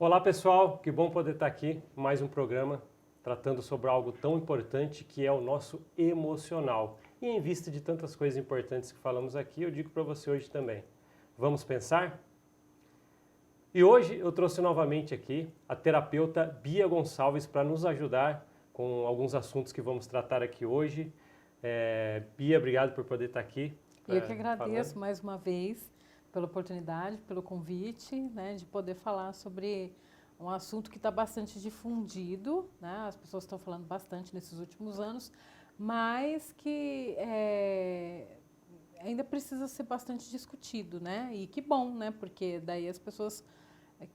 Olá pessoal, que bom poder estar aqui, mais um programa tratando sobre algo tão importante que é o nosso emocional. E em vista de tantas coisas importantes que falamos aqui, eu digo para você hoje também, vamos pensar? E hoje eu trouxe novamente aqui a terapeuta Bia Gonçalves para nos ajudar com alguns assuntos que vamos tratar aqui hoje. Bia, obrigado por poder estar aqui. Eu que agradeço mais uma vez pela oportunidade, pelo convite, né, de poder falar sobre um assunto que está bastante difundido, né, as pessoas estão falando bastante nesses últimos anos, mas que ainda precisa ser bastante discutido, né, e que bom, né, porque daí as pessoas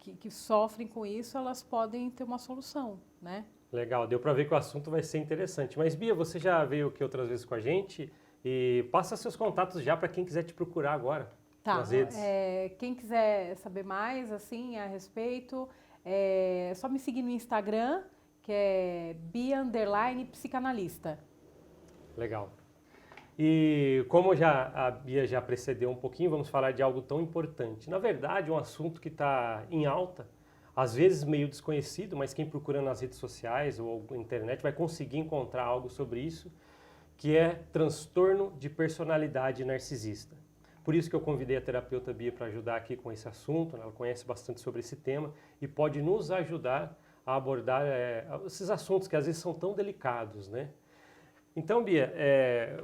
que sofrem com isso, elas podem ter uma solução, né. Legal, deu para ver que o assunto vai ser interessante. Mas Bia, você já veio aqui outras vezes com a gente e passa seus contatos já para quem quiser te procurar agora nas redes. Quem quiser saber mais assim a respeito, é só me seguir no Instagram, que é Bia_psicanalista. Legal. E como a Bia já precedeu um pouquinho, vamos falar de algo tão importante. Na verdade, um assunto que está em alta, às vezes meio desconhecido, mas quem procura nas redes sociais ou na internet vai conseguir encontrar algo sobre isso, que é transtorno de personalidade narcisista. Por isso que eu convidei a terapeuta Bia para ajudar aqui com esse assunto, ela conhece bastante sobre esse tema e pode nos ajudar a abordar esses assuntos que às vezes são tão delicados, né? Então, Bia,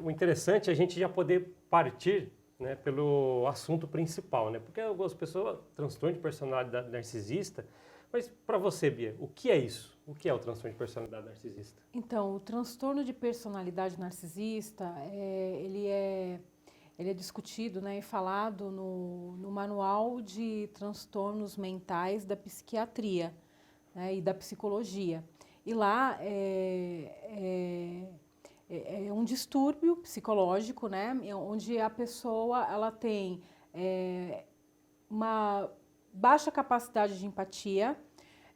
o interessante é a gente já poder partir, né, pelo assunto principal, né? Porque algumas pessoas, transtorno de personalidade narcisista, mas para você, Bia, o que é isso? O que é o transtorno de personalidade narcisista? Então, o transtorno de personalidade narcisista, ele é discutido, né, e falado no Manual de Transtornos Mentais da Psiquiatria, né, e da Psicologia. E lá é um distúrbio psicológico, né, onde a pessoa ela tem uma baixa capacidade de empatia,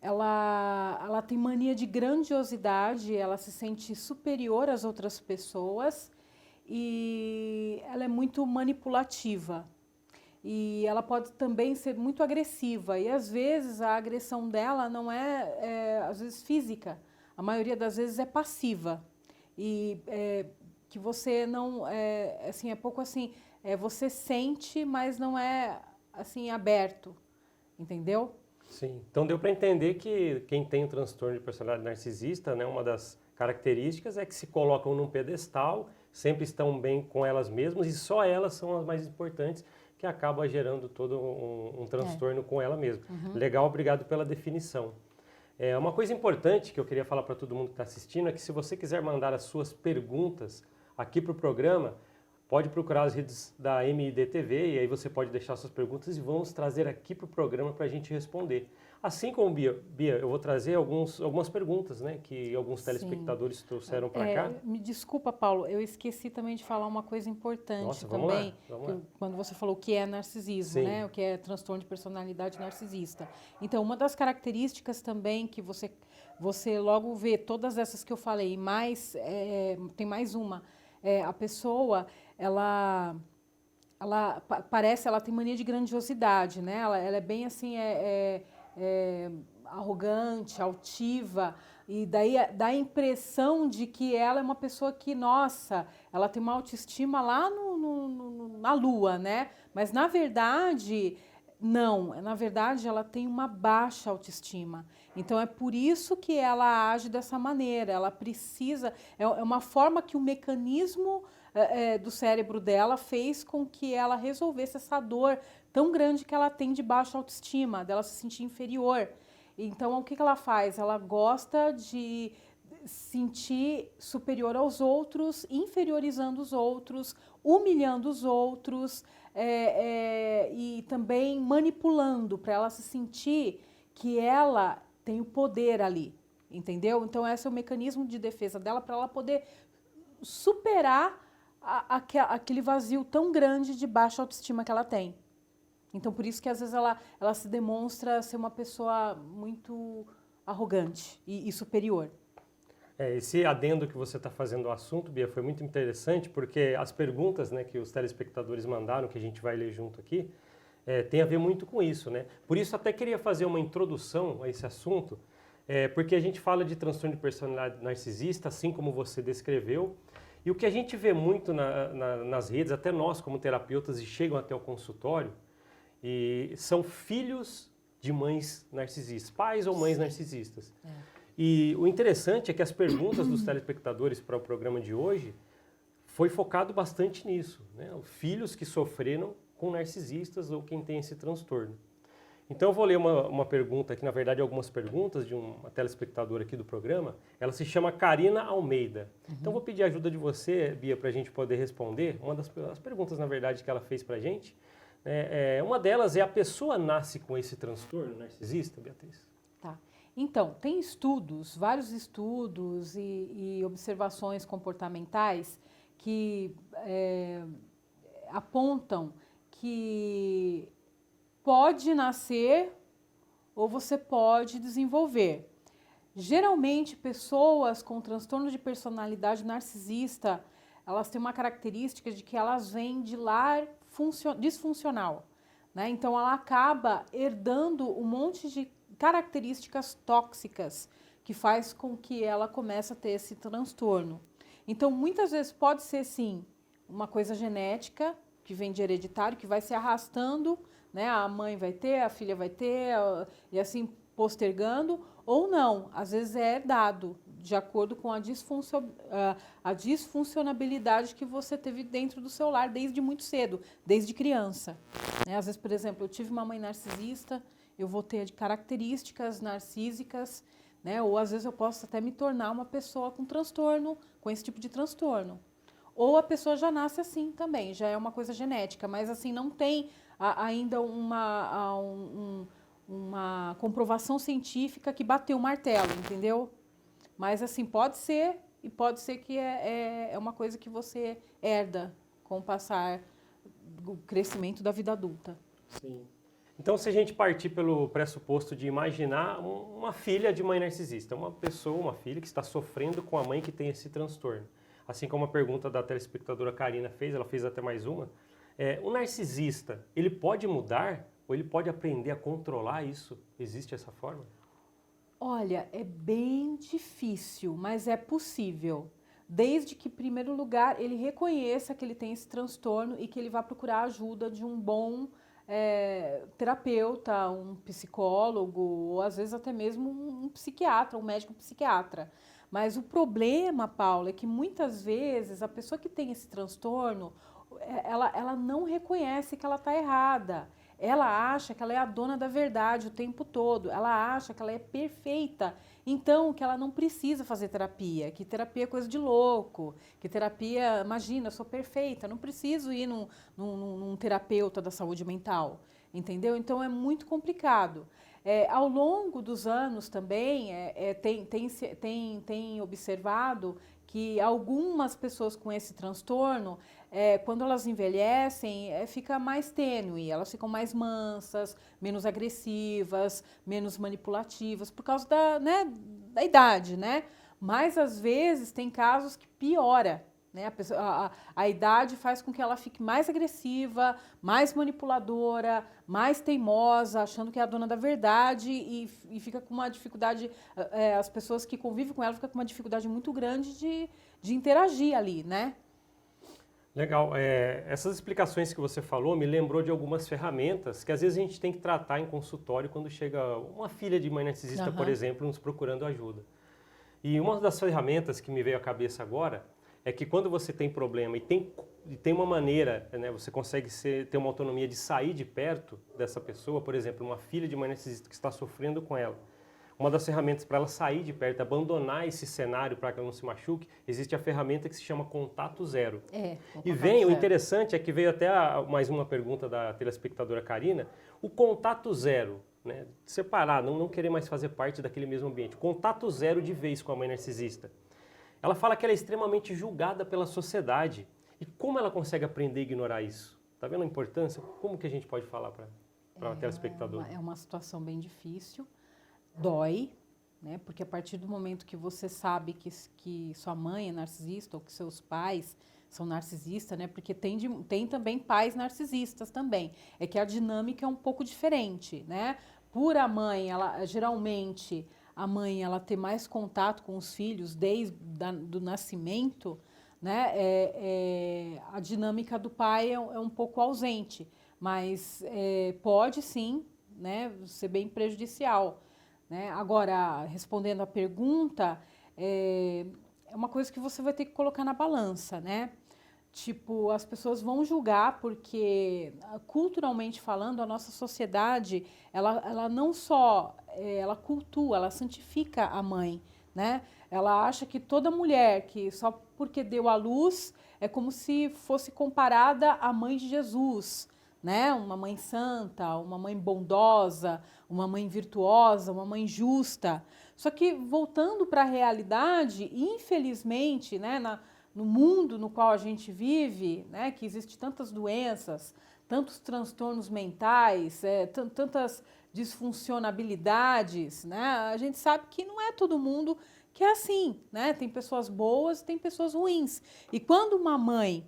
ela tem mania de grandiosidade, ela se sente superior às outras pessoas e ela é muito manipulativa. E ela pode também ser muito agressiva e às vezes a agressão dela não às vezes física, a maioria das vezes é passiva. E que você não, assim, é pouco assim, você sente, mas não é assim aberto, entendeu? Sim, então deu para entender que quem tem o transtorno de personalidade narcisista, né, uma das características é que se colocam num pedestal, sempre estão bem com elas mesmas e só elas são as mais importantes, que acaba gerando todo um transtorno com ela mesma. Uhum. Legal, obrigado pela definição. Uma coisa importante que eu queria falar para todo mundo que está assistindo é que se você quiser mandar as suas perguntas aqui para o programa, pode procurar as redes da MID TV e aí você pode deixar suas perguntas e vamos trazer aqui para o programa para a gente responder. Assim como, Bia, eu vou trazer algumas perguntas, né, que alguns telespectadores trouxeram para cá. Me desculpa, Paulo, eu esqueci também de falar uma coisa importante. Nossa, também, vamos lá. Quando você falou o que é narcisismo, Sim. né, o que é transtorno de personalidade narcisista. Então, uma das características também que você logo vê todas essas que eu falei, mais tem mais uma, a pessoa ela tem mania de grandiosidade, né? Ela é bem assim, arrogante, altiva, e daí dá a impressão de que ela é uma pessoa que, nossa, ela tem uma autoestima lá na lua, né? Mas na verdade, não. Na verdade, ela tem uma baixa autoestima. Então é por isso que ela age dessa maneira. Ela precisa, é uma forma que o mecanismo do cérebro dela fez com que ela resolvesse essa dor tão grande que ela tem de baixa autoestima, dela se sentir inferior. Então, o que ela faz? Ela gosta de sentir superior aos outros, inferiorizando os outros, humilhando os outros e também manipulando para ela se sentir que ela tem o poder ali, entendeu? Então, esse é o mecanismo de defesa dela para ela poder superar aquele vazio tão grande de baixa autoestima que ela tem. Então, por isso que às vezes ela se demonstra ser uma pessoa muito arrogante e superior. Esse adendo que você está fazendo ao assunto, Bia, foi muito interessante, porque as perguntas, né, que os telespectadores mandaram, que a gente vai ler junto aqui, tem a ver muito com isso, né? Por isso até queria fazer uma introdução a esse assunto, porque a gente fala de transtorno de personalidade narcisista, assim como você descreveu, e o que a gente vê muito nas redes, até nós como terapeutas, e chegam até o consultório, e são filhos de mães narcisistas, pais ou mães narcisistas. E o interessante é que as perguntas dos telespectadores para o programa de hoje foi focado bastante nisso, né? Filhos que sofreram com narcisistas ou quem tem esse transtorno. Então eu vou ler uma pergunta aqui, na verdade algumas perguntas de uma telespectadora aqui do programa. Ela se chama Karina Almeida. Então eu vou pedir a ajuda de você, Bia, para a gente poder responder uma das perguntas, na verdade, que ela fez para a gente. Uma delas é: a pessoa nasce com esse transtorno narcisista, Beatriz? Tá. Então, tem estudos, vários estudos e observações comportamentais que apontam que pode nascer ou você pode desenvolver. Geralmente, pessoas com transtorno de personalidade narcisista, elas têm uma característica de que elas vêm de lar disfuncional, né? Então, ela acaba herdando um monte de características tóxicas que faz com que ela comece a ter esse transtorno. Então, muitas vezes pode ser, sim, uma coisa genética, que vem de hereditário, que vai se arrastando, né? A mãe vai ter, a filha vai ter, e assim postergando, ou não, às vezes é herdado, de acordo com a disfuncionabilidade que você teve dentro do seu lar desde muito cedo, desde criança, né? Às vezes, por exemplo, eu tive uma mãe narcisista, eu vou ter de características narcísicas, né? Ou às vezes eu posso até me tornar uma pessoa com transtorno, com esse tipo de transtorno. Ou a pessoa já nasce assim também, já é uma coisa genética, mas assim não tem ainda uma comprovação científica que bateu o martelo, entendeu? Mas assim, pode ser, e pode ser que é uma coisa que você herda com o passar do crescimento da vida adulta. Sim. Então, se a gente partir pelo pressuposto de imaginar uma filha de mãe narcisista, uma pessoa, uma filha que está sofrendo com a mãe que tem esse transtorno. Assim como a pergunta da telespectadora Karina fez, ela fez até mais uma. O narcisista, ele pode mudar ou ele pode aprender a controlar isso? Existe essa forma? Olha, é bem difícil, mas é possível. Desde que, em primeiro lugar, ele reconheça que ele tem esse transtorno e que ele vá procurar a ajuda de um bom terapeuta, um psicólogo, ou às vezes até mesmo um psiquiatra, um médico psiquiatra. Mas o problema, Paula, é que muitas vezes a pessoa que tem esse transtorno, ela não reconhece que ela está errada. Ela acha que ela é a dona da verdade o tempo todo. Ela acha que ela é perfeita. Então, que ela não precisa fazer terapia. Que terapia é coisa de louco. Que terapia, imagina, eu sou perfeita. Não preciso ir num terapeuta da saúde mental. Entendeu? Então, é muito complicado. Ao longo dos anos também, tem observado que algumas pessoas com esse transtorno, quando elas envelhecem, fica mais tênue, elas ficam mais mansas, menos agressivas, menos manipulativas, por causa da idade, né? Mas, às vezes, tem casos que piora. Né? A idade faz com que ela fique mais agressiva, mais manipuladora, mais teimosa, achando que é a dona da verdade e fica com uma dificuldade, as pessoas que convivem com ela ficam com uma dificuldade muito grande de interagir ali, né? Legal. Essas explicações que você falou me lembrou de algumas ferramentas que às vezes a gente tem que tratar em consultório quando chega uma filha de mãe narcisista, por exemplo, nos procurando ajuda. E uma das ferramentas que me veio à cabeça agora é que quando você tem problema e tem uma maneira, né, você consegue ter uma autonomia de sair de perto dessa pessoa, por exemplo, uma filha de mãe narcisista que está sofrendo com ela. Uma das ferramentas para ela sair de perto, abandonar esse cenário para que ela não se machuque, existe a ferramenta que se chama contato zero. O interessante é que veio até mais uma pergunta da telespectadora Karina, o contato zero, né, separar, não querer mais fazer parte daquele mesmo ambiente. Contato zero de vez com a mãe narcisista. Ela fala que ela é extremamente julgada pela sociedade. E como ela consegue aprender a ignorar isso? Está vendo a importância? Como que a gente pode falar para a telespectadora? É uma situação bem difícil, dói, né? Porque a partir do momento que você sabe que sua mãe é narcisista ou que seus pais são narcisistas, né? Porque tem também pais narcisistas também. É que a dinâmica é um pouco diferente, né? Por a mãe, geralmente a mãe ela ter mais contato com os filhos desde do nascimento, né? A dinâmica do pai é um pouco ausente, mas pode sim, né, ser bem prejudicial, né? Agora, respondendo à pergunta, é uma coisa que você vai ter que colocar na balança, né? Tipo, as pessoas vão julgar porque, culturalmente falando, a nossa sociedade, ela não só, ela cultua, ela santifica a mãe, né? Ela acha que toda mulher que só porque deu à luz é como se fosse comparada à mãe de Jesus, né? Uma mãe santa, uma mãe bondosa, uma mãe virtuosa, uma mãe justa. Só que, voltando para a realidade, infelizmente, né, no mundo no qual a gente vive, né, que existe tantas doenças, tantos transtornos mentais, tantas disfuncionabilidades, né, a gente sabe que não é todo mundo que é assim, né? Tem pessoas boas, tem pessoas ruins. E quando uma mãe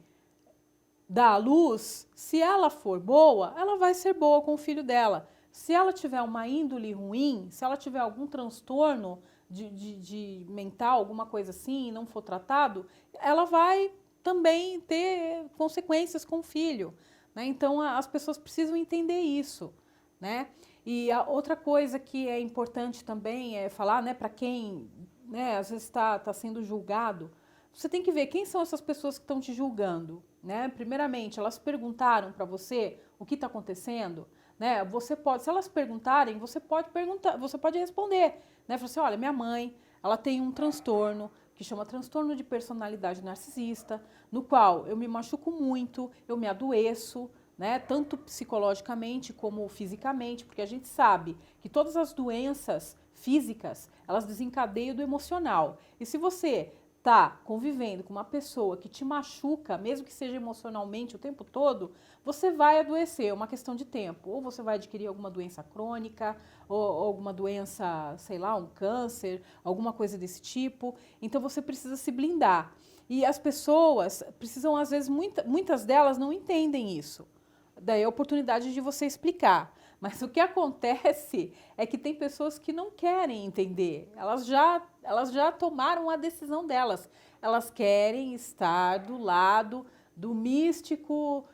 dá à luz, se ela for boa, ela vai ser boa com o filho dela. Se ela tiver uma índole ruim, se ela tiver algum transtorno de mental, alguma coisa assim, e não for tratado, ela vai também ter consequências com o filho, né? Então, as pessoas precisam entender isso, né? E a outra coisa que é importante também é falar, né, para quem, né, às vezes está sendo julgado, você tem que ver quem são essas pessoas que estão te julgando, né? Primeiramente, elas perguntaram para você o que está acontecendo, né? Você pode, se elas perguntarem, você pode perguntar, você pode responder, né? Falar assim, olha, minha mãe, ela tem um transtorno que chama transtorno de personalidade narcisista, no qual eu me machuco muito, eu me adoeço, né? Tanto psicologicamente como fisicamente, porque a gente sabe que todas as doenças físicas, elas desencadeiam do emocional. E se você tá convivendo com uma pessoa que te machuca, mesmo que seja emocionalmente o tempo todo, você vai adoecer, é uma questão de tempo. Ou você vai adquirir alguma doença crônica, ou alguma doença, sei lá, um câncer, alguma coisa desse tipo. Então você precisa se blindar. E as pessoas precisam, às vezes, muitas delas não entendem isso. Daí a oportunidade de você explicar. Mas o que acontece é que tem pessoas que não querem entender. Elas já tomaram a decisão delas. Elas querem estar do lado do místico,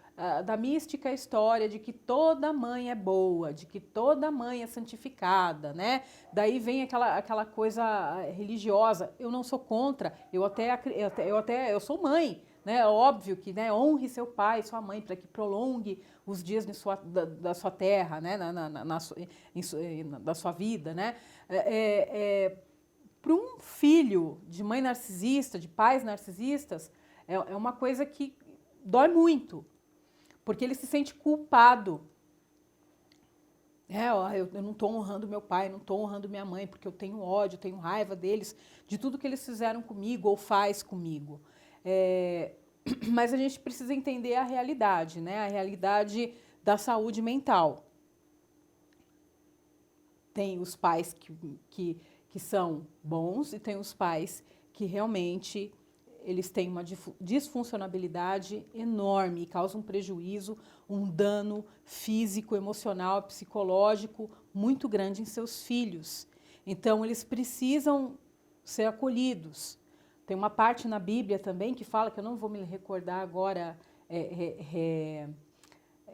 da mística história de que toda mãe é boa, de que toda mãe é santificada, né? Daí vem aquela coisa religiosa. Eu não sou contra, eu sou mãe, né? É óbvio que, né, honre seu pai e sua mãe para que prolongue os dias da sua terra, né? Da sua vida, né? Para um filho de mãe narcisista, de pais narcisistas, é uma coisa que dói muito, porque ele se sente culpado. Eu não estou honrando meu pai, não estou honrando minha mãe, porque eu tenho ódio, tenho raiva deles, de tudo que eles fizeram comigo ou faz comigo. Mas a gente precisa entender a realidade, né? A realidade da saúde mental. Tem os pais que são bons e tem os pais que realmente eles têm uma disfuncionabilidade enorme e causam um prejuízo, um dano físico, emocional, psicológico muito grande em seus filhos. Então, eles precisam ser acolhidos. Tem uma parte na Bíblia também que fala, que eu não vou me recordar agora,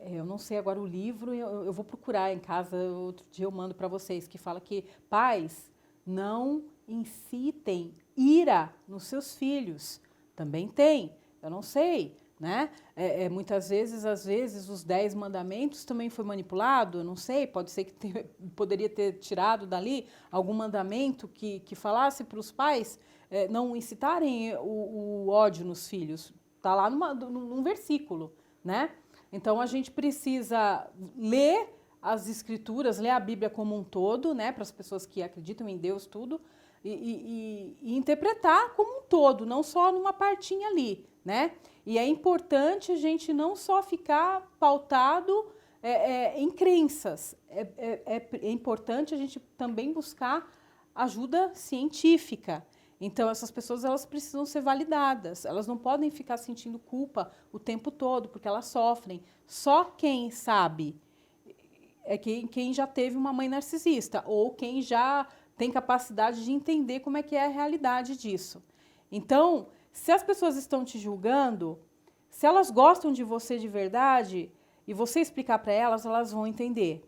eu não sei agora o livro, eu vou procurar em casa, outro dia eu mando para vocês, que fala que pais não incitem ira nos seus filhos. Também tem, eu não sei, né? Muitas vezes, às vezes, os 10 mandamentos também foi manipulado, eu não sei, pode ser que poderia ter tirado dali algum mandamento que falasse para os pais não incitarem o ódio nos filhos. Está lá num versículo, né? Então, a gente precisa ler as escrituras, ler a Bíblia como um todo, né? Para as pessoas que acreditam em Deus, tudo, e interpretar como um todo, não só numa partinha ali, né? E é importante a gente não só ficar pautado em crenças, é importante a gente também buscar ajuda científica. Então, essas pessoas elas precisam ser validadas. Elas não podem ficar sentindo culpa o tempo todo, porque elas sofrem. Só quem sabe é quem já teve uma mãe narcisista ou quem já tem capacidade de entender como é que é a realidade disso. Então, se as pessoas estão te julgando, se elas gostam de você de verdade e você explicar para elas, elas vão entender.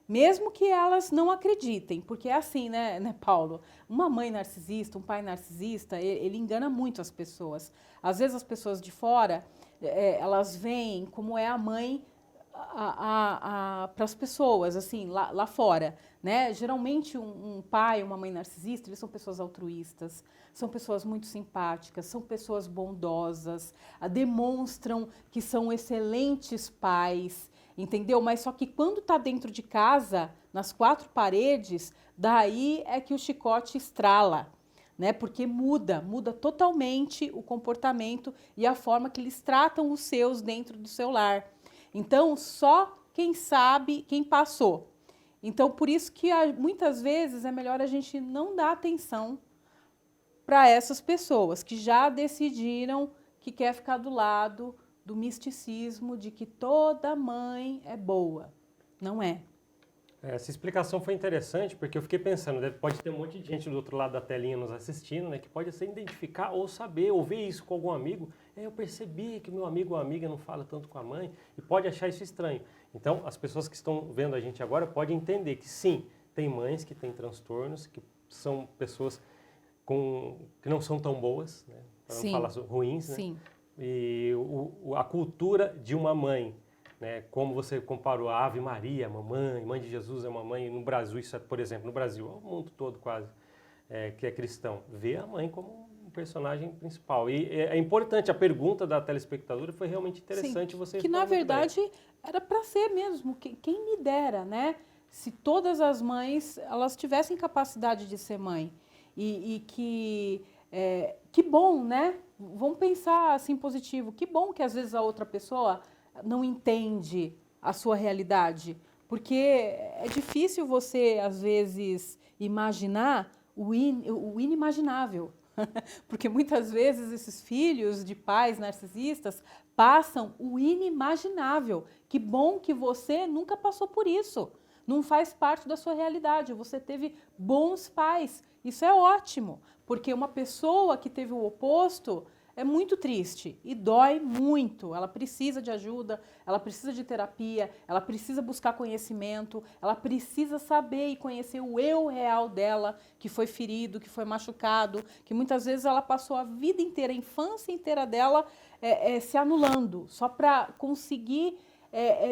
Mesmo que elas não acreditem, porque é assim, né, Paulo? Uma mãe narcisista, um pai narcisista, ele engana muito as pessoas. Às vezes as pessoas de fora, elas veem como é a mãe para as pessoas, assim, lá fora, né? Geralmente um pai, uma mãe narcisista, eles são pessoas altruístas, são pessoas muito simpáticas, são pessoas bondosas, demonstram que são excelentes pais, entendeu? Mas só que quando está dentro de casa, nas quatro paredes, daí é que o chicote estrala, né? Porque muda totalmente o comportamento e a forma que eles tratam os seus dentro do seu lar. Então, só quem sabe, quem passou. Então, por isso que muitas vezes é melhor a gente não dar atenção para essas pessoas que já decidiram que quer ficar do lado do misticismo de que toda mãe é boa. Não é. Essa explicação foi interessante porque eu fiquei pensando, pode ter um monte de gente do outro lado da telinha nos assistindo, né, que pode se identificar ou saber, ou ver isso com algum amigo. Eu percebi que meu amigo ou amiga não fala tanto com a mãe e pode achar isso estranho. Então, as pessoas que estão vendo a gente agora podem entender que sim, tem mães que têm transtornos, que são pessoas que não são tão boas, né, para não falar ruins, né? Sim. E a cultura de uma mãe, né, como você comparou a Ave Maria, a mamãe, mãe de Jesus é mamãe, no Brasil, isso é, por exemplo, no Brasil, o mundo todo quase, que é cristão, vê a mãe como um personagem principal. E é importante, a pergunta da telespectadora foi realmente interessante. Sim, que na verdade era para ser mesmo, quem me dera, né? Se todas as mães elas tivessem capacidade de ser mãe e que bom, né? Vamos pensar assim positivo, que bom que às vezes a outra pessoa não entende a sua realidade, porque é difícil você, às vezes, imaginar o inimaginável. Porque muitas vezes esses filhos de pais narcisistas passam o inimaginável. Que bom que você nunca passou por isso. Não faz parte da sua realidade. Você teve bons pais. Isso é ótimo, porque uma pessoa que teve o oposto é muito triste e dói muito. Ela precisa de ajuda, ela precisa de terapia, ela precisa buscar conhecimento, ela precisa saber e conhecer o eu real dela, que foi ferido, que foi machucado, que muitas vezes ela passou a vida inteira, a infância inteira dela se anulando, só para conseguir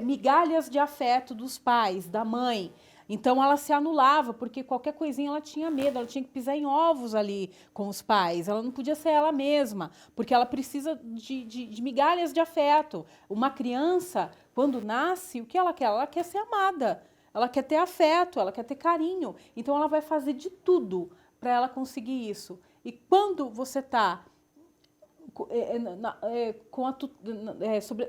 migalhas de afeto dos pais, da mãe. Então ela se anulava, porque qualquer coisinha ela tinha medo, ela tinha que pisar em ovos ali com os pais, ela não podia ser ela mesma, porque ela precisa de migalhas de afeto. Uma criança, quando nasce, o que ela quer? Ela quer ser amada, ela quer ter afeto, ela quer ter carinho. Então ela vai fazer de tudo para ela conseguir isso. E quando você está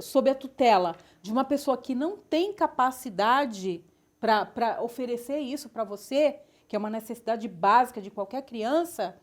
sob a tutela de uma pessoa que não tem capacidade para oferecer isso para você, que é uma necessidade básica de qualquer criança,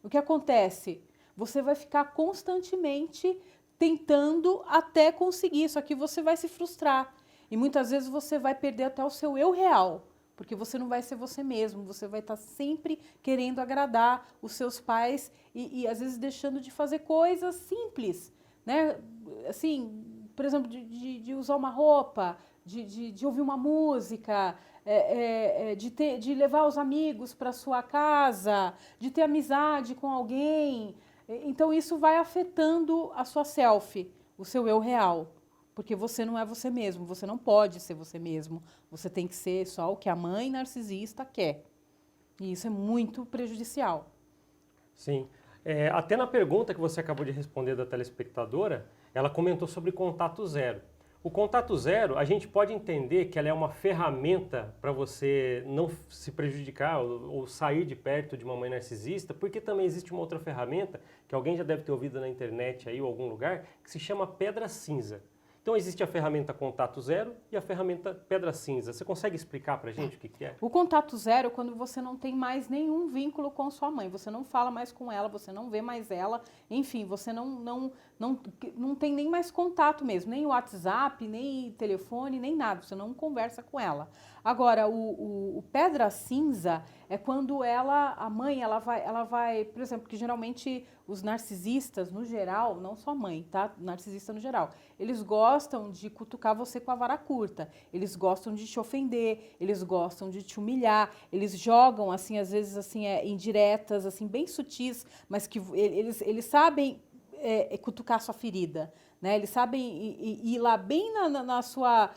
o que acontece? Você vai ficar constantemente tentando até conseguir, só que você vai se frustrar. E muitas vezes você vai perder até o seu eu real, porque você não vai ser você mesmo, você vai estar sempre querendo agradar os seus pais e às vezes deixando de fazer coisas simples, né? Assim, por exemplo, de usar uma roupa, de ouvir uma música, de levar os amigos para sua casa, de ter amizade com alguém. Então, isso vai afetando a sua selfie, o seu eu real. Porque você não é você mesmo, você não pode ser você mesmo. Você tem que ser só o que a mãe narcisista quer. E isso é muito prejudicial. Sim. Até na pergunta que você acabou de responder da telespectadora, ela comentou sobre contato zero. O contato zero, a gente pode entender que ela é uma ferramenta para você não se prejudicar ou sair de perto de uma mãe narcisista, porque também existe uma outra ferramenta, que alguém já deve ter ouvido na internet aí ou algum lugar, que se chama pedra cinza. Então existe a ferramenta Contato Zero e a ferramenta Pedra Cinza. Você consegue explicar para a gente o que é? O contato zero é quando você não tem mais nenhum vínculo com sua mãe, você não fala mais com ela, você não vê mais ela, enfim, você não tem nem mais contato mesmo, nem WhatsApp, nem telefone, nem nada, você não conversa com ela. Agora, o Pedra Cinza é quando a mãe, ela vai, por exemplo, que geralmente os narcisistas, no geral, não só mãe, tá? Narcisista no geral, eles gostam de cutucar você com a vara curta, eles gostam de te ofender, eles gostam de te humilhar, eles jogam, assim, às vezes, assim, indiretas, assim, bem sutis, mas que eles sabem cutucar sua ferida, né? Eles sabem ir lá bem na sua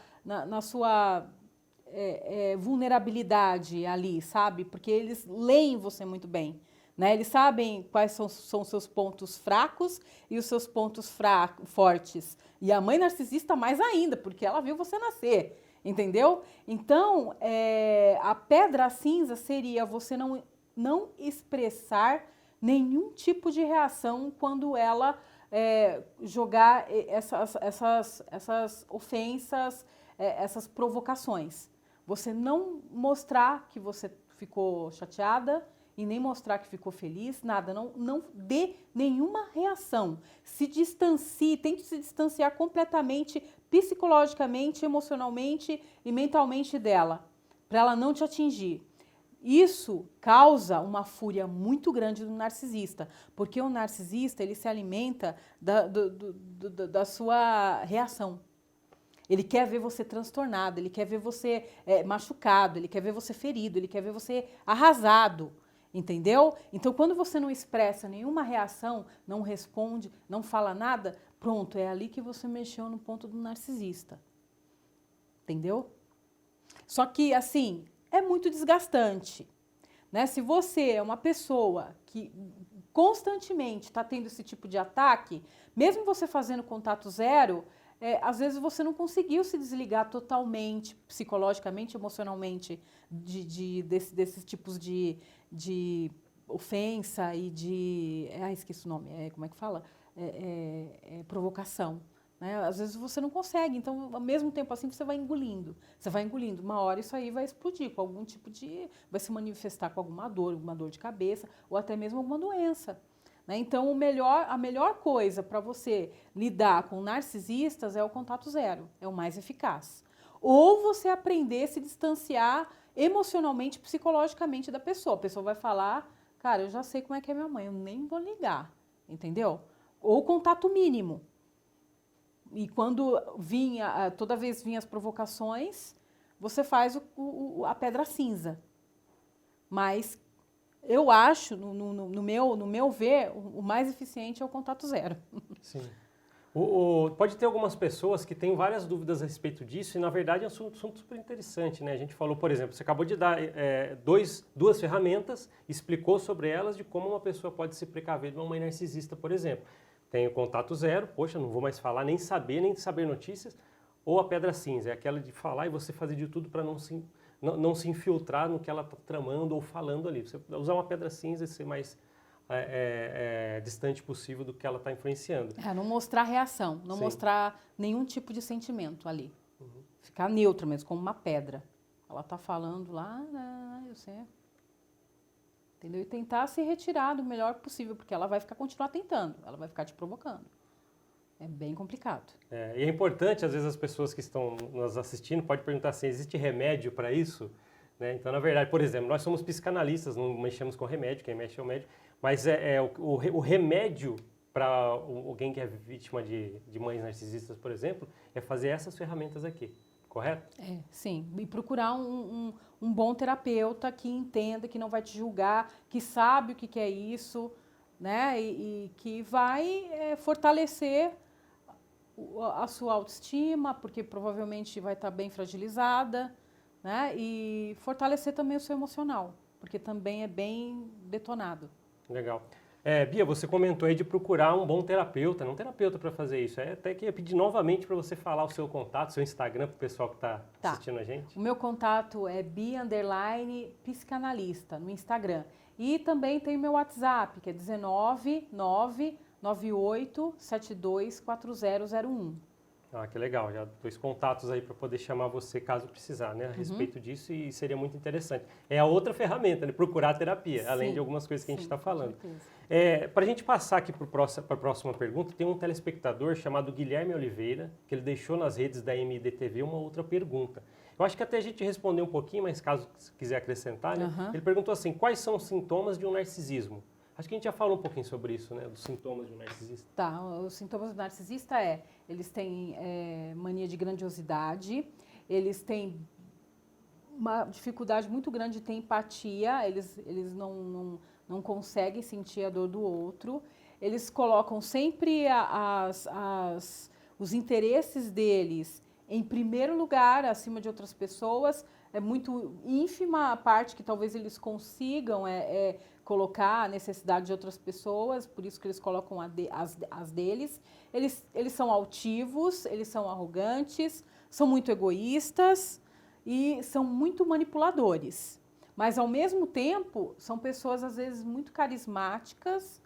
vulnerabilidade ali, sabe? Porque eles leem você muito bem, né? Eles sabem quais são os seus pontos fracos e os seus pontos fortes. E a mãe narcisista mais ainda, porque ela viu você nascer, entendeu? Então, a pedra cinza seria você não expressar nenhum tipo de reação quando ela jogar essas ofensas, essas provocações. Você não mostrar que você ficou chateada e nem mostrar que ficou feliz, nada, não dê nenhuma reação. Se distancie, tente se distanciar completamente, psicologicamente, emocionalmente e mentalmente dela, para ela não te atingir. Isso causa uma fúria muito grande do narcisista, porque o narcisista ele se alimenta da sua reação. Ele quer ver você transtornado, ele quer ver você machucado, ele quer ver você ferido, ele quer ver você arrasado, entendeu? Então, quando você não expressa nenhuma reação, não responde, não fala nada, pronto, é ali que você mexeu no ponto do narcisista, entendeu? Só que, assim, é muito desgastante, né? Se você é uma pessoa que constantemente está tendo esse tipo de ataque, mesmo você fazendo contato zero, às vezes você não conseguiu se desligar totalmente, psicologicamente, emocionalmente, desses tipos de ofensa e de... esqueci o nome, como é que fala? Provocação. Né? Às vezes você não consegue, então, ao mesmo tempo assim, você vai engolindo. Você vai engolindo. Uma hora isso aí vai explodir com algum tipo de... vai se manifestar com alguma dor de cabeça, ou até mesmo alguma doença. Né? Então, a melhor coisa para você lidar com narcisistas é o contato zero, é o mais eficaz. Ou você aprender a se distanciar emocionalmente, psicologicamente da pessoa. A pessoa vai falar, cara, eu já sei como é que é minha mãe, eu nem vou ligar, entendeu? Ou contato mínimo. E quando toda vez vinha as provocações, você faz a pedra cinza. Mas eu acho, no meu ver, o mais eficiente é o contato zero. Sim. Pode ter algumas pessoas que têm várias dúvidas a respeito disso e, na verdade, é um assunto super interessante, né? A gente falou, por exemplo, você acabou de dar duas ferramentas, explicou sobre elas de como uma pessoa pode se precaver de uma mãe narcisista, por exemplo. Tem o contato zero, poxa, não vou mais falar, nem saber notícias, ou a pedra cinza, é aquela de falar e você fazer de tudo para não se infiltrar no que ela está tramando ou falando ali. Você usar uma pedra cinza e ser mais distante possível do que ela está influenciando. Não mostrar reação, não mostrar nenhum tipo de sentimento ali. Uhum. Ficar neutra mesmo, como uma pedra. Ela está falando lá, eu sei. Entendeu? E tentar se retirar do melhor possível, porque ela vai continuar tentando, ela vai ficar te provocando. É bem complicado. E é importante, às vezes, as pessoas que estão nos assistindo podem perguntar assim, existe remédio para isso? Né? Então, na verdade, por exemplo, nós somos psicanalistas, não mexemos com remédio, quem mexe é o médico, mas o remédio para alguém que é vítima de mães narcisistas, por exemplo, é fazer essas ferramentas aqui, correto? Sim. E procurar um bom terapeuta que entenda, que não vai te julgar, que sabe o que é isso, né? E que vai fortalecer a sua autoestima, porque provavelmente vai estar bem fragilizada, né? E fortalecer também o seu emocional, porque também é bem detonado. Legal. Bia, você comentou aí de procurar um bom terapeuta, não terapeuta para fazer isso. Até que ia pedir novamente para você falar o seu contato, seu Instagram para o pessoal que está assistindo a gente. O meu contato é Bia_psicanalista no Instagram. E também tem o meu WhatsApp, que é 19 998 724001. Ah, que legal, já 2 contatos aí para poder chamar você caso precisar, né, a respeito disso, e seria muito interessante. É a outra ferramenta, né, procurar terapia, além de algumas coisas que a gente está falando. Para a gente passar aqui para a próxima pergunta, tem um telespectador chamado Guilherme Oliveira, que ele deixou nas redes da MDTV uma outra pergunta. Eu acho que até a gente respondeu um pouquinho, mas caso quiser acrescentar, né, ele perguntou assim, quais são os sintomas de um narcisismo? Acho que a gente já falou um pouquinho sobre isso, né, dos sintomas de um narcisista. Tá, os sintomas do narcisista eles têm mania de grandiosidade, eles têm uma dificuldade muito grande de ter empatia, eles não conseguem sentir a dor do outro, eles colocam sempre os interesses deles em primeiro lugar, acima de outras pessoas. É muito ínfima a parte que talvez eles consigam colocar a necessidade de outras pessoas, por isso que eles colocam as deles. Eles são altivos, eles são arrogantes, são muito egoístas e são muito manipuladores. Mas, ao mesmo tempo, são pessoas, às vezes, muito carismáticas,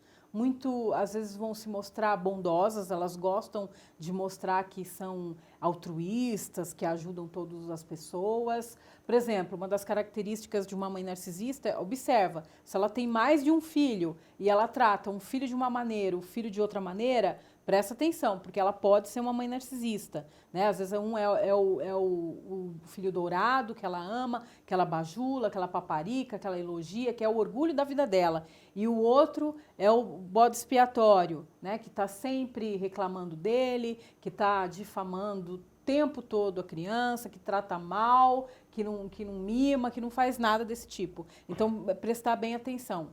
às vezes vão se mostrar bondosas, elas gostam de mostrar que são altruístas, que ajudam todas as pessoas. Por exemplo, uma das características de uma mãe narcisista, observa, se ela tem mais de um filho e ela trata um filho de uma maneira, o filho de outra maneira, presta atenção, porque ela pode ser uma mãe narcisista, né? Às vezes um é o filho dourado, que ela ama, que ela bajula, que ela paparica, que ela elogia, que é o orgulho da vida dela. E o outro é o bode expiatório, né? Que está sempre reclamando dele, que está difamando o tempo todo a criança, que trata mal, que não mima, que não faz nada desse tipo. Então, prestar bem atenção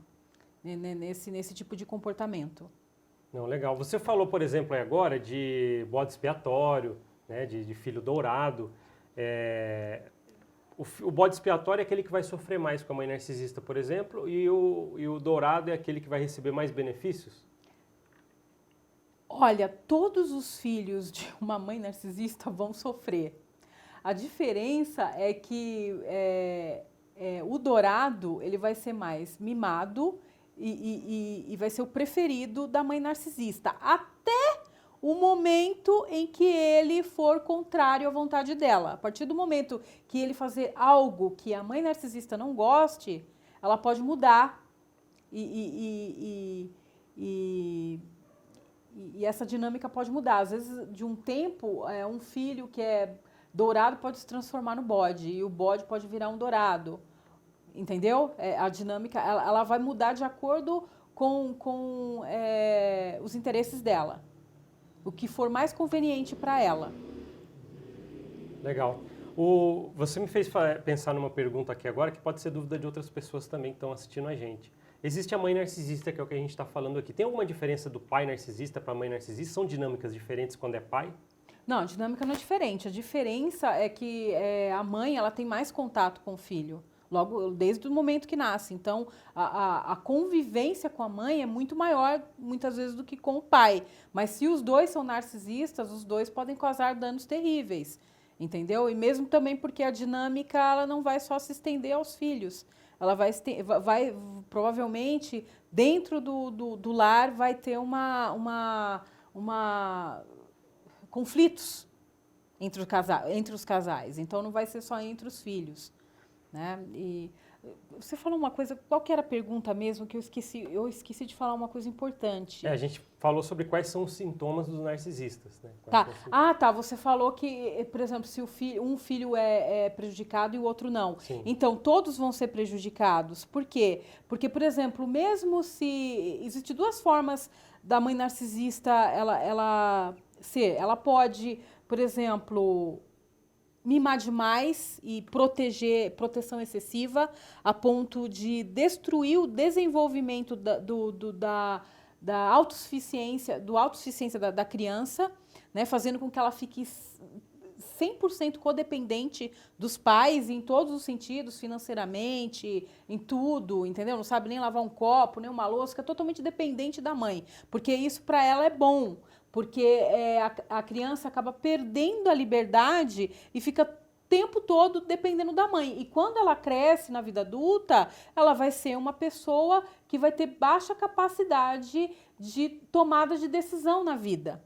nesse tipo de comportamento. Não, legal. Você falou, por exemplo, aí agora de bode expiatório, né, de filho dourado. O bode expiatório é aquele que vai sofrer mais com a mãe narcisista, por exemplo, e o dourado é aquele que vai receber mais benefícios? Olha, todos os filhos de uma mãe narcisista vão sofrer. A diferença é que o dourado ele vai ser mais mimado e vai ser o preferido da mãe narcisista, até o momento em que ele for contrário à vontade dela. A partir do momento que ele fazer algo que a mãe narcisista não goste, ela pode mudar e essa dinâmica pode mudar. Às vezes, de um tempo, um filho que é dourado pode se transformar no bode e o bode pode virar um dourado. Entendeu? A dinâmica ela vai mudar de acordo com os interesses dela. O que for mais conveniente para ela. Legal. Você me fez pensar numa pergunta aqui agora que pode ser dúvida de outras pessoas também que estão assistindo a gente. Existe a mãe narcisista, que é o que a gente está falando aqui. Tem alguma diferença do pai narcisista para a mãe narcisista? São dinâmicas diferentes quando é pai? Não, a dinâmica não é diferente. A diferença é que a mãe ela tem mais contato com o filho. Logo, desde o momento que nasce. Então, a convivência com a mãe é muito maior, muitas vezes, do que com o pai. Mas se os dois são narcisistas, os dois podem causar danos terríveis. Entendeu? E mesmo também porque a dinâmica ela não vai só se estender aos filhos. Ela vai provavelmente, dentro do lar, vai ter conflitos entre os casais. Então, não vai ser só entre os filhos. Né? E você falou uma coisa, qual que era a pergunta mesmo que eu esqueci? Eu esqueci de falar uma coisa importante. A gente falou sobre quais são os sintomas dos narcisistas, né? Tá. Você falou que, por exemplo, se um filho é prejudicado e o outro não. Sim. Então, todos vão ser prejudicados. Por quê? Porque, por exemplo, mesmo se... Existem 2 formas da mãe narcisista ela ser. Ela pode, por exemplo, mimar demais e proteção excessiva a ponto de destruir o desenvolvimento da autossuficiência da criança, né, fazendo com que ela fique 100% codependente dos pais em todos os sentidos, financeiramente, em tudo, entendeu? Não sabe nem lavar um copo, nem uma louça, fica totalmente dependente da mãe, porque isso para ela é bom. Porque a criança acaba perdendo a liberdade e fica o tempo todo dependendo da mãe. E quando ela cresce na vida adulta, ela vai ser uma pessoa que vai ter baixa capacidade de tomada de decisão na vida.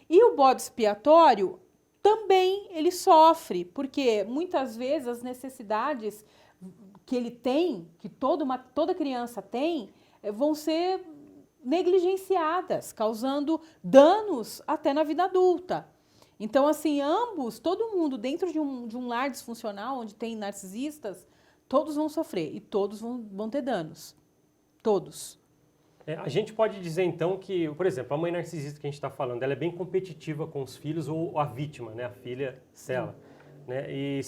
E o bode expiatório também ele sofre, porque muitas vezes as necessidades que ele tem, que toda criança tem, vão ser negligenciadas, causando danos até na vida adulta. Então, assim, todo mundo dentro de um lar disfuncional, onde tem narcisistas, todos vão sofrer e todos vão ter danos. Todos. A gente pode dizer, então, que, por exemplo, a mãe narcisista que a gente está falando, ela é bem competitiva com os filhos ou a vítima, né? A filha dela. Né? E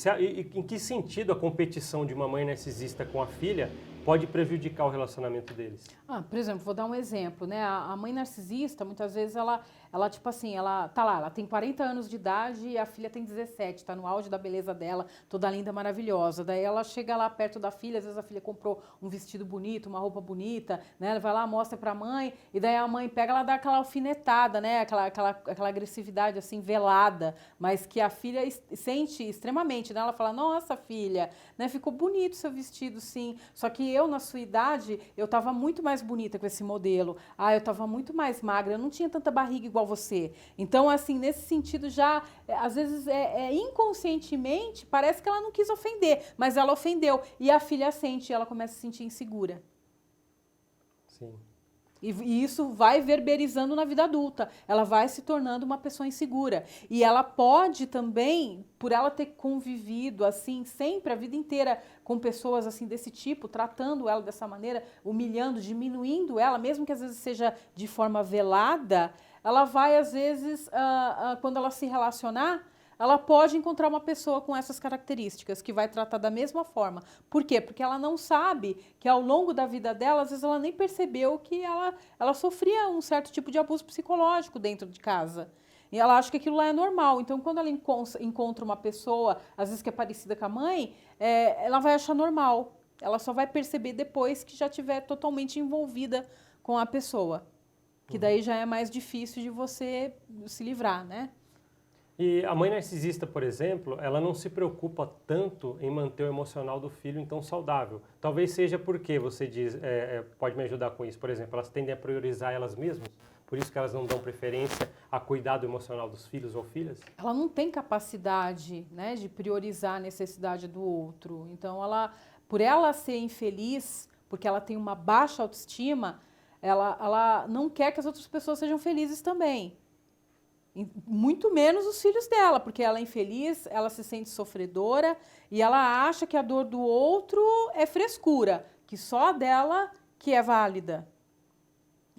em que sentido a competição de uma mãe narcisista com a filha pode prejudicar o relacionamento deles? Por exemplo, vou dar um exemplo, né? A mãe narcisista, muitas vezes, ela tipo assim, ela tá lá, ela tem 40 anos de idade e a filha tem 17, tá no auge da beleza dela, toda linda, maravilhosa. Daí ela chega lá perto da filha, às vezes a filha comprou um vestido bonito, uma roupa bonita, né? Ela vai lá, mostra pra mãe, e daí a mãe pega, ela dá aquela alfinetada, né? Aquela agressividade, assim, velada, mas que a filha sente extremamente, né? Ela fala, nossa, filha, né? Ficou bonito seu vestido, sim, só que eu, na sua idade, eu tava muito mais bonita com esse modelo. Eu tava muito mais magra, eu não tinha tanta barriga igual você. Então, assim, nesse sentido, já, às vezes, inconscientemente, parece que ela não quis ofender, mas ela ofendeu. E a filha sente, ela começa a se sentir insegura. Sim. E isso vai verberizando na vida adulta. Ela vai se tornando uma pessoa insegura. E ela pode também, por ela ter convivido assim sempre a vida inteira com pessoas assim desse tipo, tratando ela dessa maneira, humilhando, diminuindo ela, mesmo que às vezes seja de forma velada, ela vai às vezes, quando ela se relacionar, ela pode encontrar uma pessoa com essas características, que vai tratar da mesma forma. Por quê? Porque ela não sabe que ao longo da vida dela, às vezes ela nem percebeu que ela sofria um certo tipo de abuso psicológico dentro de casa. E ela acha que aquilo lá é normal. Então, quando ela encontra uma pessoa, às vezes que é parecida com a mãe, ela vai achar normal. Ela só vai perceber depois que já estiver totalmente envolvida com a pessoa. Que daí já é mais difícil de você se livrar, né? E a mãe narcisista, por exemplo, ela não se preocupa tanto em manter o emocional do filho então saudável. Talvez seja porque, você diz, pode me ajudar com isso, por exemplo, elas tendem a priorizar elas mesmas, por isso que elas não dão preferência a cuidar do emocional dos filhos ou filhas? Ela não tem capacidade, né, de priorizar a necessidade do outro. Então, por ela ser infeliz, porque ela tem uma baixa autoestima, ela não quer que as outras pessoas sejam felizes também. Muito menos os filhos dela, porque ela é infeliz, ela se sente sofredora e ela acha que a dor do outro é frescura, que só a dela que é válida.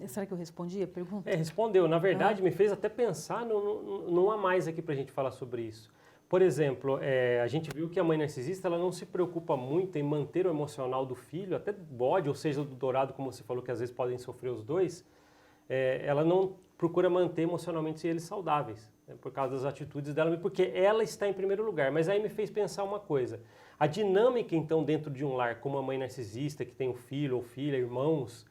Será que eu respondi a pergunta? Respondeu. Na verdade, me fez até pensar não há mais aqui para a gente falar sobre isso. Por exemplo, a gente viu que a mãe narcisista ela não se preocupa muito em manter o emocional do filho, até do bode, ou seja, do dourado, como você falou, que às vezes podem sofrer os dois. Ela não procura manter emocionalmente eles saudáveis, né, por causa das atitudes dela, porque ela está em primeiro lugar. Mas aí me fez pensar uma coisa. A dinâmica, então, dentro de um lar, como uma mãe narcisista que tem um filho ou filha, irmãos,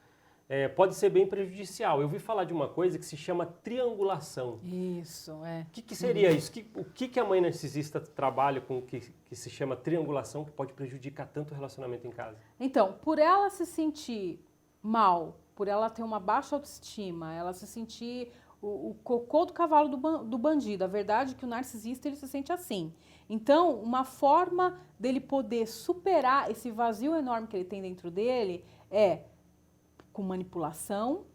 pode ser bem prejudicial. Eu ouvi falar de uma coisa que se chama triangulação. Isso, O que seria isso? O que a mãe narcisista trabalha com que se chama triangulação, que pode prejudicar tanto o relacionamento em casa? Então, por ela se sentir mal, por ela ter uma baixa autoestima, ela se sentir o cocô do cavalo do bandido. A verdade é que o narcisista ele se sente assim. Então, uma forma dele poder superar esse vazio enorme que ele tem dentro dele é com manipulação,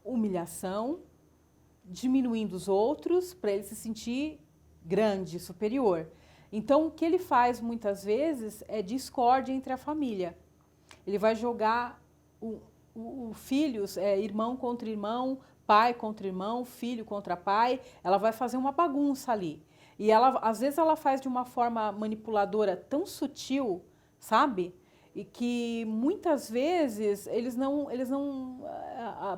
humilhação, diminuindo os outros para ele se sentir grande, superior. Então, o que ele faz muitas vezes é discórdia entre a família. Ele vai jogar filhos, irmão contra irmão, pai contra irmão, filho contra pai. Ela vai fazer uma bagunça ali. E às vezes ela faz de uma forma manipuladora tão sutil, sabe? E que muitas vezes eles não,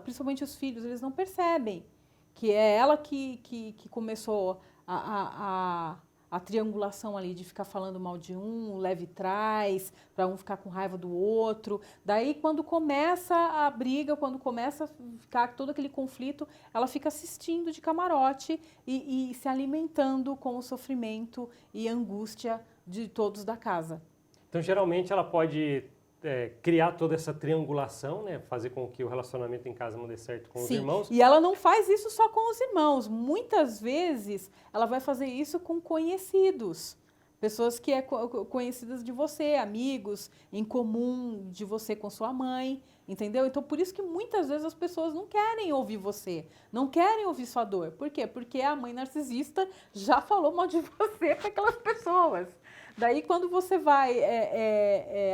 principalmente os filhos, eles não percebem que é ela que começou a triangulação ali de ficar falando mal de um, leve e traz, para um ficar com raiva do outro. Daí, quando começa a briga, quando começa a ficar todo aquele conflito, ela fica assistindo de camarote e se alimentando com o sofrimento e angústia de todos da casa. Então, geralmente, ela pode criar toda essa triangulação, né? Fazer com que o relacionamento em casa não dê certo com os Sim, irmãos. e ela não faz isso só com os irmãos. Muitas vezes ela vai fazer isso com conhecidos. Pessoas que conhecidas de você, amigos em comum de você com sua mãe, entendeu? Então, por isso que muitas vezes as pessoas não querem ouvir você, não querem ouvir sua dor. Por quê? Porque a mãe narcisista já falou mal de você para aquelas pessoas. Daí, quando você vai,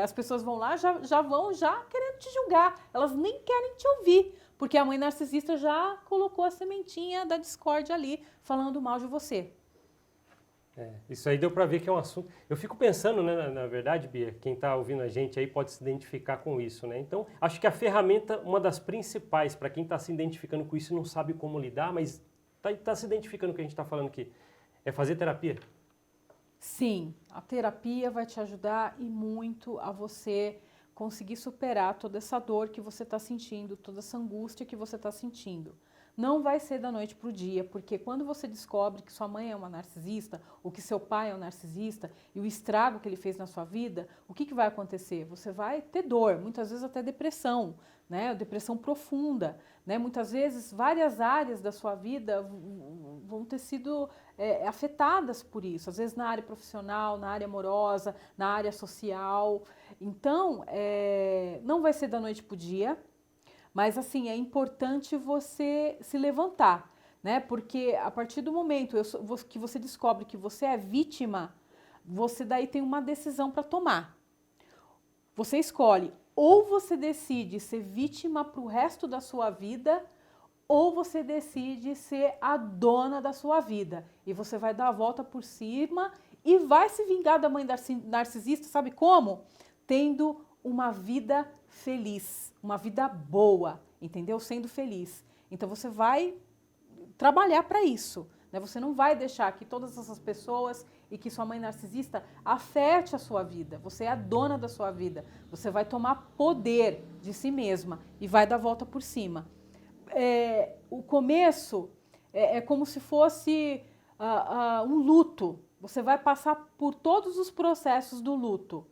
as pessoas vão lá, já vão querendo te julgar. Elas nem querem te ouvir, porque a mãe narcisista já colocou a sementinha da discórdia ali, falando mal de você. Isso aí deu para ver que é um assunto. Eu fico pensando, né, na verdade, Bia, quem está ouvindo a gente aí pode se identificar com isso, né? Então, acho que a ferramenta, uma das principais para quem está se identificando com isso e não sabe como lidar, mas está se identificando com o que a gente está falando aqui, é fazer terapia. Sim, a terapia vai te ajudar e muito a você conseguir superar toda essa dor que você está sentindo, toda essa angústia que você está sentindo. Não vai ser da noite para o dia, porque quando você descobre que sua mãe é uma narcisista ou que seu pai é um narcisista e o estrago que ele fez na sua vida, o que vai acontecer? Você vai ter dor, muitas vezes até depressão, né? Depressão profunda, né? Muitas vezes várias áreas da sua vida vão ter sido afetadas por isso, às vezes na área profissional, na área amorosa, na área social. Então, não vai ser da noite para o dia. Mas, assim, é importante você se levantar, né? Porque a partir do momento que você descobre que você é vítima, você daí tem uma decisão para tomar. Você escolhe, ou você decide ser vítima para o resto da sua vida, ou você decide ser a dona da sua vida. E você vai dar a volta por cima e vai se vingar da mãe narcisista, sabe como? Tendo uma vida feliz, uma vida boa, entendeu? Sendo feliz. Então você vai trabalhar para isso, né? Você não vai deixar que todas essas pessoas e que sua mãe narcisista afete a sua vida. Você é a dona da sua vida. Você vai tomar poder de si mesma e vai dar a volta por cima. O começo é como se fosse um luto. Você vai passar por todos os processos do luto.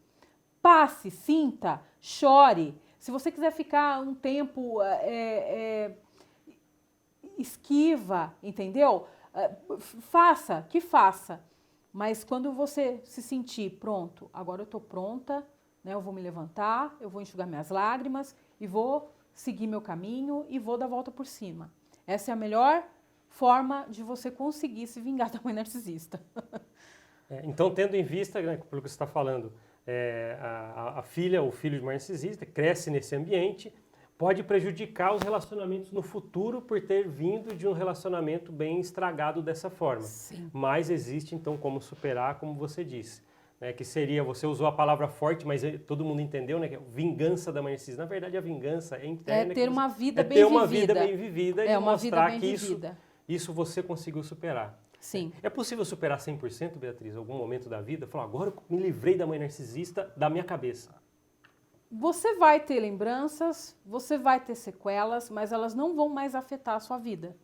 Passe, sinta, chore. Se você quiser ficar um tempo, esquiva, entendeu? Faça. Mas quando você se sentir pronto, agora eu estou pronta, né? Eu vou me levantar, eu vou enxugar minhas lágrimas e vou seguir meu caminho e vou dar a volta por cima. Essa é a melhor forma de você conseguir se vingar da mãe narcisista. Então, tendo em vista, né, pelo que você está falando, a filha ou filho de uma narcisista cresce nesse ambiente, pode prejudicar os relacionamentos no futuro por ter vindo de um relacionamento bem estragado dessa forma. Sim. Mas existe, então, como superar, como você disse. Né, que seria, você usou a palavra forte, mas todo mundo entendeu, né? Que é vingança da mãe narcisista. Na verdade, a vingança é interna. É ter uma vida bem vivida. É ter vivida. uma vida bem vivida e mostrar que vivida. isso você conseguiu superar. Sim. É possível superar 100%, Beatriz, algum momento da vida? Falar, agora eu me livrei da mãe narcisista da minha cabeça. Você vai ter lembranças, você vai ter sequelas, mas elas não vão mais afetar a sua vida.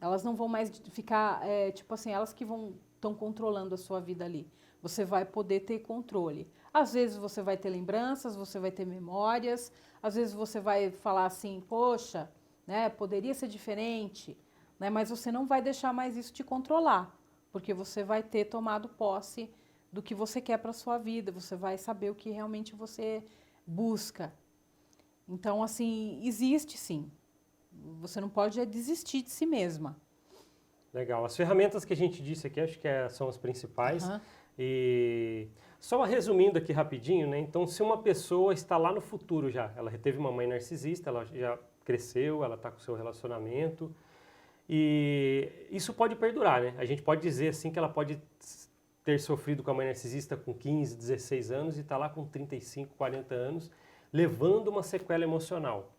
Elas não vão mais ficar, tipo assim, elas que estão controlando a sua vida ali. Você vai poder ter controle. Às vezes você vai ter lembranças, você vai ter memórias, às vezes você vai falar assim, poxa, né, poderia ser diferente, né, mas você não vai deixar mais isso te controlar, porque você vai ter tomado posse do que você quer para a sua vida, você vai saber o que realmente você busca. Então, assim, existe sim. Você não pode desistir de si mesma. Legal. As ferramentas que a gente disse aqui, acho que são as principais. Uhum. E só resumindo aqui rapidinho, né? Então, se uma pessoa está lá no futuro já, ela teve uma mãe narcisista, ela já cresceu, ela está com o seu relacionamento, e isso pode perdurar, né? A gente pode dizer assim que ela pode ter sofrido com a mãe narcisista com 15, 16 anos e está lá com 35, 40 anos, levando uma sequela emocional.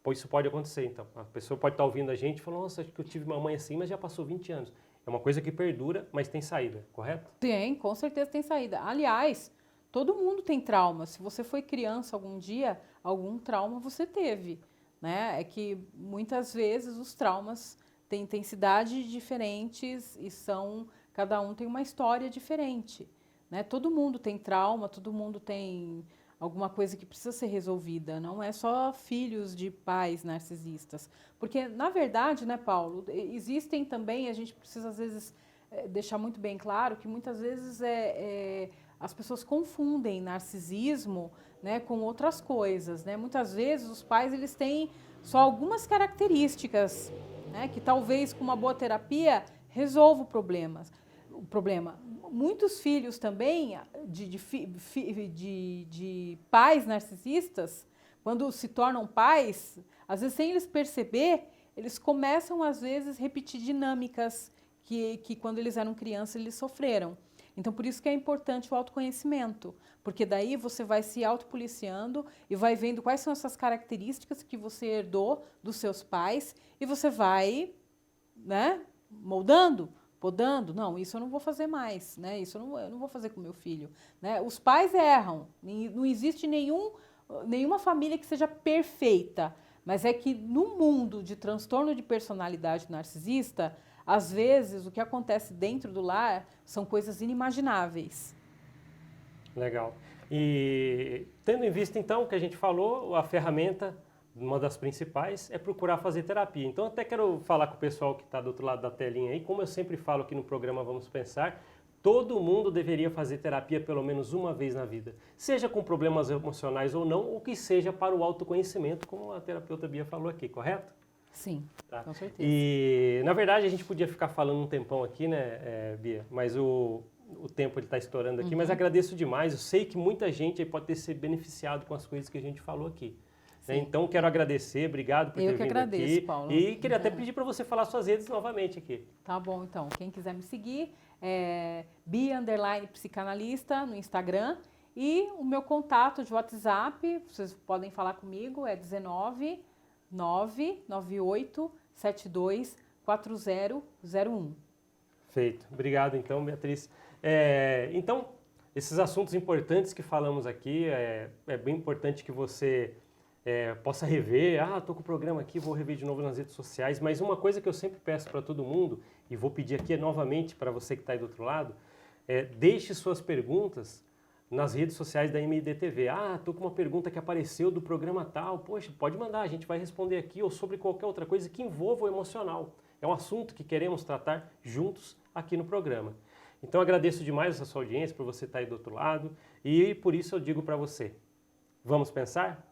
Pois isso pode acontecer, então. A pessoa pode estar ouvindo a gente e falar, nossa, acho que eu tive uma mãe assim, mas já passou 20 anos. É uma coisa que perdura, mas tem saída, correto? Tem, com certeza tem saída. Aliás, todo mundo tem trauma. Se você foi criança algum dia, algum trauma você teve, né? É que muitas vezes os traumas têm intensidades diferentes e cada um tem uma história diferente, né? Todo mundo tem trauma, todo mundo tem alguma coisa que precisa ser resolvida, não é só filhos de pais narcisistas. Porque, na verdade, né, Paulo, existem também, a gente precisa às vezes deixar muito bem claro que muitas vezes as pessoas confundem narcisismo, né, com outras coisas, né? Muitas vezes os pais eles têm só algumas características, né, que talvez com uma boa terapia resolva o problema. Muitos filhos também de pais narcisistas, quando se tornam pais, às vezes sem eles perceber, eles começam às vezes repetir dinâmicas que quando eles eram crianças eles sofreram. Então, por isso que é importante o autoconhecimento, porque daí você vai se autopoliciando e vai vendo quais são essas características que você herdou dos seus pais e você vai, né, moldando, podando. Não, isso eu não vou fazer mais, né? Isso eu não vou fazer com meu filho, né? Os pais erram, não existe nenhuma família que seja perfeita, mas é que no mundo de transtorno de personalidade narcisista, às vezes, o que acontece dentro do lar são coisas inimagináveis. Legal. E tendo em vista, então, o que a gente falou, a ferramenta, uma das principais, é procurar fazer terapia. Então, até quero falar com o pessoal que está do outro lado da telinha aí, como eu sempre falo aqui no programa Vamos Pensar, todo mundo deveria fazer terapia pelo menos uma vez na vida. Seja com problemas emocionais ou não, ou que seja para o autoconhecimento, como a terapeuta Bia falou aqui, correto? Sim, tá. Com certeza. E, na verdade, a gente podia ficar falando um tempão aqui, né, Bia? Mas o tempo está estourando aqui, mas agradeço demais. Eu sei que muita gente aí pode ter se beneficiado com as coisas que a gente falou aqui. Né? Então, quero agradecer, obrigado por ter vindo agradeço, aqui. Paulo. E queria até pedir para você falar suas redes novamente aqui. Tá bom, então. Quem quiser me seguir é Bia_psicanalista no Instagram. E o meu contato de WhatsApp, vocês podem falar comigo, é 19 998 72 4001. Feito. Obrigado, então, Beatriz. Então, esses assuntos importantes que falamos aqui, é bem importante que você possa rever. Estou com o programa aqui, vou rever de novo nas redes sociais. Mas uma coisa que eu sempre peço para todo mundo, e vou pedir aqui novamente para você que está aí do outro lado, deixe suas perguntas nas redes sociais da MIDTV. Estou com uma pergunta que apareceu do programa tal. Poxa, pode mandar, a gente vai responder aqui, ou sobre qualquer outra coisa que envolva o emocional. É um assunto que queremos tratar juntos aqui no programa. Então, agradeço demais a sua audiência, por você estar aí do outro lado, e por isso eu digo para você, vamos pensar?